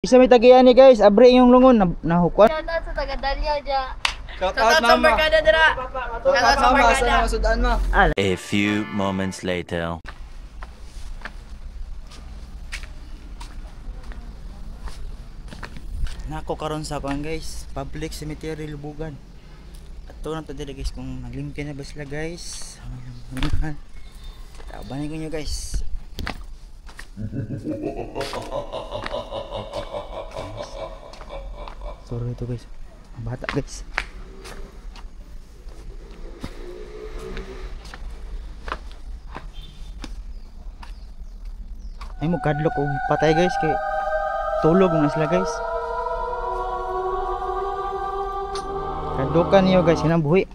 Isa may tagian ni guys, abre yung lungon nahukwan. Shoutout sa taga Dalyaw dya. Shoutout sa Mercado dira. Shoutout sa Mercado. Sudan mo. A few moments later. Nako karon sa kuan guys, public cemetery Lubugan. Ato na to dili guys kung naglimpya na ba sila guys. Tabanin ko nyo guys. Sorry ito guys. Ang bata guys. Ay mo kadlok og patay guys kay tulog na sila guys. Kadlokan niyo guys hinang buhi.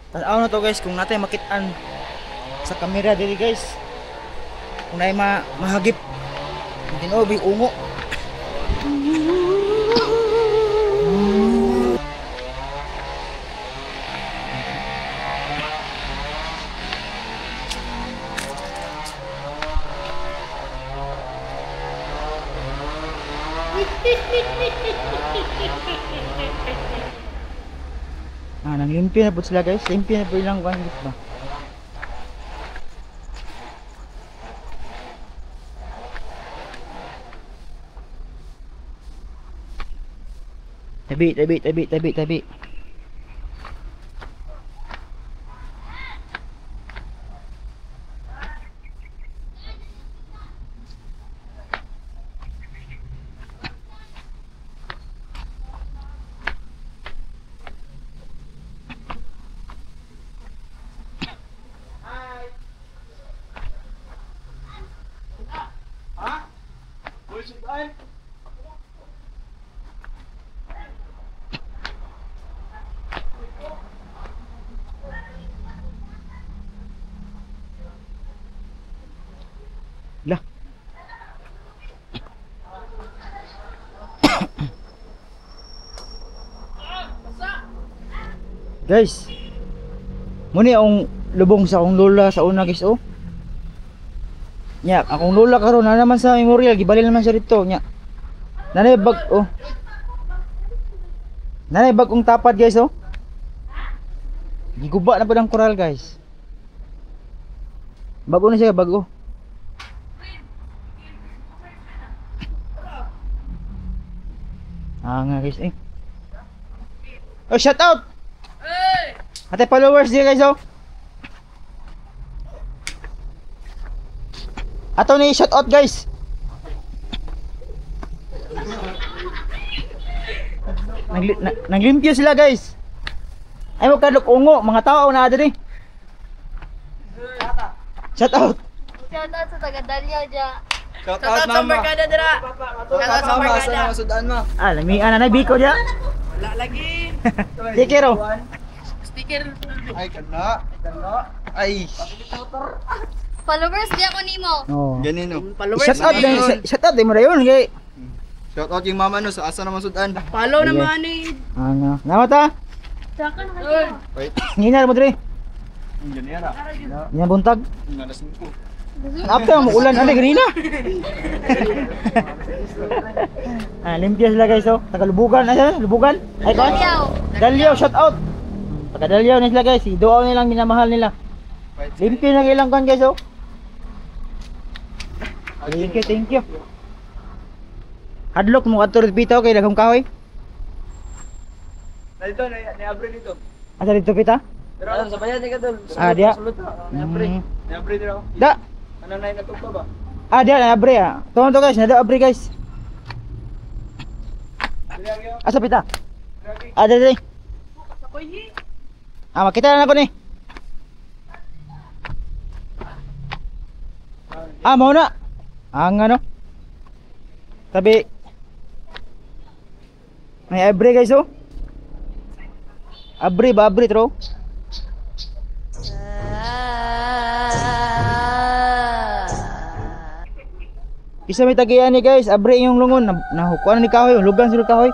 Tanaw na to guys kung natin makitaan sa kamera dili guys. Kung naay mahagip. Tinobi ungo. Nanglimpyo na po sila guys. Limpyo na po ilang kuhan ba. Tabi. Lah. Guys. Muni ang lubong sa akong lola sa una guys oh. Nya, akong lola karon na naman sa memorial gibalil naman siya dito nya. Nanay bag oh. Nanay bagong tapad guys oh. Giguba na pa ng koral guys. Bago na siya bago. Nga guys eh. Oh shout out. Hey. Ate followers dia guys oh. Ato ni shout out guys. Naglimpyo sila guys. Ay mo kadlok ungo mga tao na diri. Shout out. Shoutout sa taga Dalyaw dya. Shoutout sa Mercado dira. Shoutout sa Mercado. Sudan mo. Lamian na biko dia. Wala lagi. Sticker oh. Sticker. Ay kana. Ay. Followers di ako nimo. Oh. Ganin no. Shout out din mo rayon kay. Shoutout yung mama no sa asa naman Sudan. Follow naman ni. Namat ha. Saka na kayo. Wait. Ngina mo diri. Ganyan ra. Nya buntag. Nalas mo. After mo ulan ani ganina. Limpyo sila guys oh. Taga Lubugan na sila, Lubugan. Ay ko. Dalyaw shout out. Taga Dalyaw na sila guys. Iduaw nilang minamahal nila. Limpyo na ilang kan guys oh. Thank you. Hadlok mo kadto bitaw kay daghang kahoy. Dito ni abre dito. Asa dito pita? Pero sa bayan ni kadol. Dia. Ni abre dito. Da. Ano na natugto ba? Dia na abre ah. Tuwan to guys, nada abre guys. Asa pita? Dali. Makita na ako ni. Mau na. Ang ano? Tabi. May abre guys oh. Abri ba abri tro? Isa may tagian ni guys, abri yung lungon nahukuan ni kahoy, lugan sila kahoy.